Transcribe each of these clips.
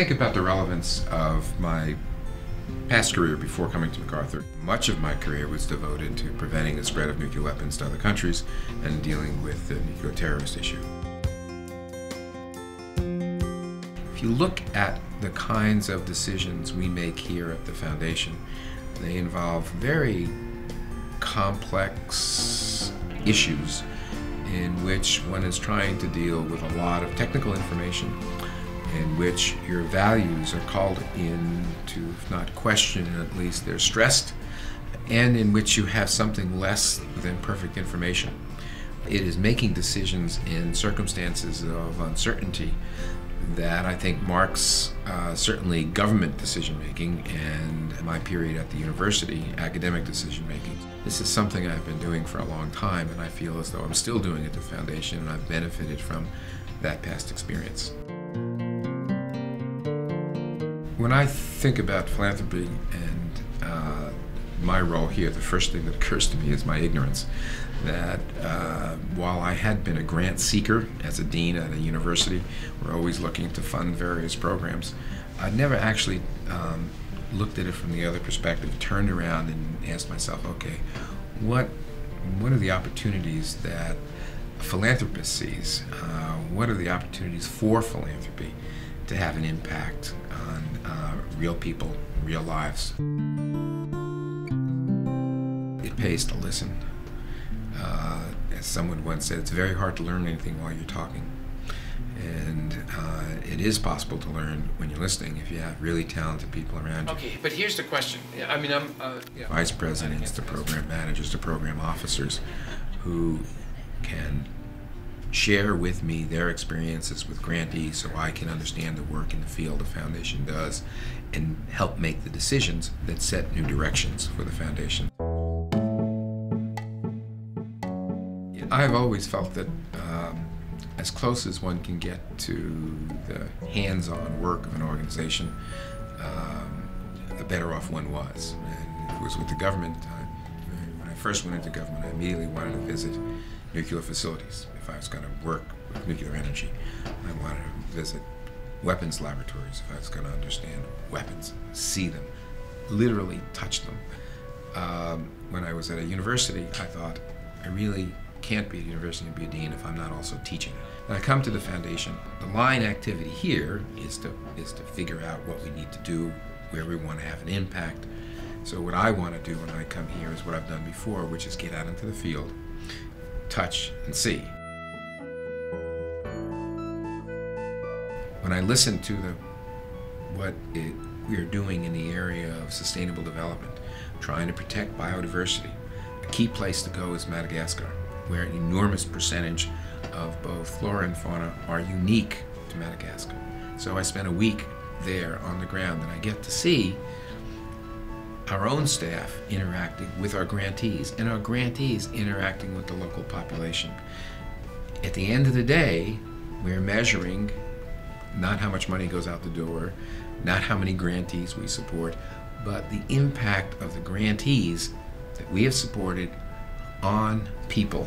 think about the relevance of my past career before coming to MacArthur, much of my career was devoted to preventing the spread of nuclear weapons to other countries and dealing with the nuclear terrorist issue. If you look at the kinds of decisions we make here at the Foundation, they involve very complex issues in which one is trying to deal with a lot of technical information, in which your values are called in to, if not question, at least they're stressed, and in which you have something less than perfect information. It is making decisions in circumstances of uncertainty that I think marks certainly government decision-making and my period at the university, academic decision-making. This is something I've been doing for a long time, and I feel as though I'm still doing it at the Foundation, and I've benefited from that past experience. When I think about philanthropy and my role here, the first thing that occurs to me is my ignorance. That while I had been a grant seeker as a dean at a university, we're always looking to fund various programs, I'd never actually looked at it from the other perspective, turned around and asked myself, okay, what are the opportunities that a philanthropist sees? What are the opportunities for philanthropy to have an impact on real people, real lives? It pays to listen. As someone once said, it's very hard to learn anything while you're talking. And it is possible to learn when you're listening if you have really talented people around you. Okay, but here's the question. I mean, Vice presidents, the program managers, the program officers who can share with me their experiences with grantees so I can understand the work in the field the Foundation does and help make the decisions that set new directions for the Foundation. I've always felt that as close as one can get to the hands-on work of an organization, the better off one was. And if it was with the government, when I first went into government, I immediately wanted to visit nuclear facilities. If I was going to work with nuclear energy, I wanted to visit weapons laboratories. If I was going to understand weapons, see them, literally touch them. When I was at a university, I thought, I really can't be at a university and be a dean if I'm not also teaching. When I come to the Foundation, the line activity here is to figure out what we need to do, where we want to have an impact. So what I want to do when I come here is what I've done before, which is get out into the field, touch and see. When I listen to what we are doing in the area of sustainable development, trying to protect biodiversity, a key place to go is Madagascar, where an enormous percentage of both flora and fauna are unique to Madagascar. So I spent a week there on the ground, and I get to see our own staff interacting with our grantees, and our grantees interacting with the local population. At the end of the day, we're measuring not how much money goes out the door, not how many grantees we support, but the impact of the grantees that we have supported on people.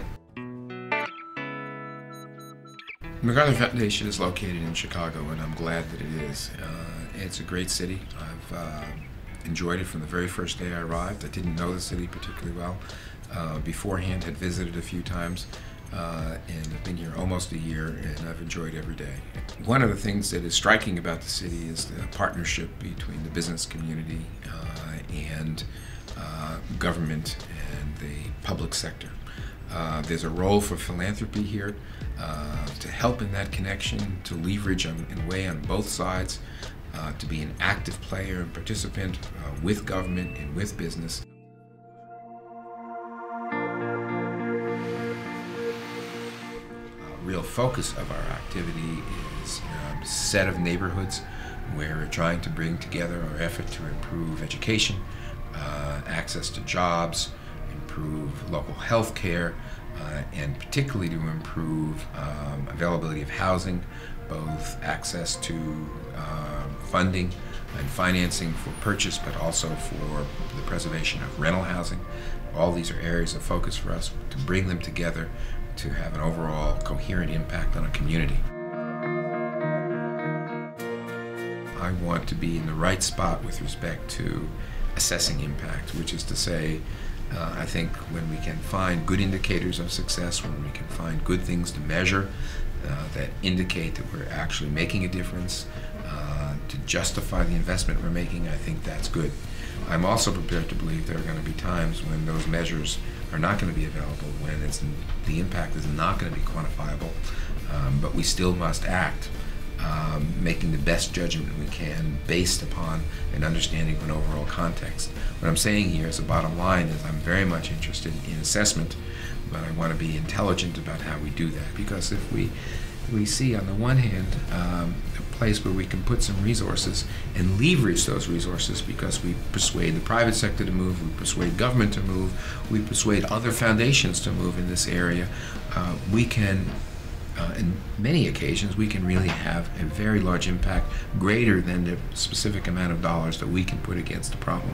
The MacArthur Foundation is located in Chicago, and I'm glad that it is. It's a great city. I've enjoyed it from the very first day I arrived. I didn't know the city particularly well. Beforehand, had visited a few times, and I've been here almost a year, and I've enjoyed every day. One of the things that is striking about the city is the partnership between the business community and government and the public sector. There's a role for philanthropy here to help in that connection, to leverage in a way on both sides, to be an active player and participant with government and with business. Real focus of our activity is a set of neighborhoods where we're trying to bring together our effort to improve education, access to jobs, improve local health care, and particularly to improve availability of housing, both access to funding and financing for purchase, but also for the preservation of rental housing. All these are areas of focus for us to bring them together to have an overall coherent impact on a community. I want to be in the right spot with respect to assessing impact, which is to say, I think when we can find good indicators of success, when we can find good things to measure that indicate that we're actually making a difference, to justify the investment we're making, I think that's good. I'm also prepared to believe there are going to be times when those measures are not going to be available, when the impact is not going to be quantifiable, but we still must act, making the best judgment we can based upon an understanding of an overall context. What I'm saying here as a bottom line is I'm very much interested in assessment, but I want to be intelligent about how we do that, because if we see on the one hand a place where we can put some resources and leverage those resources because we persuade the private sector to move, we persuade government to move, we persuade other foundations to move in this area, we can, in many occasions, we can really have a very large impact, greater than the specific amount of dollars that we can put against the problem.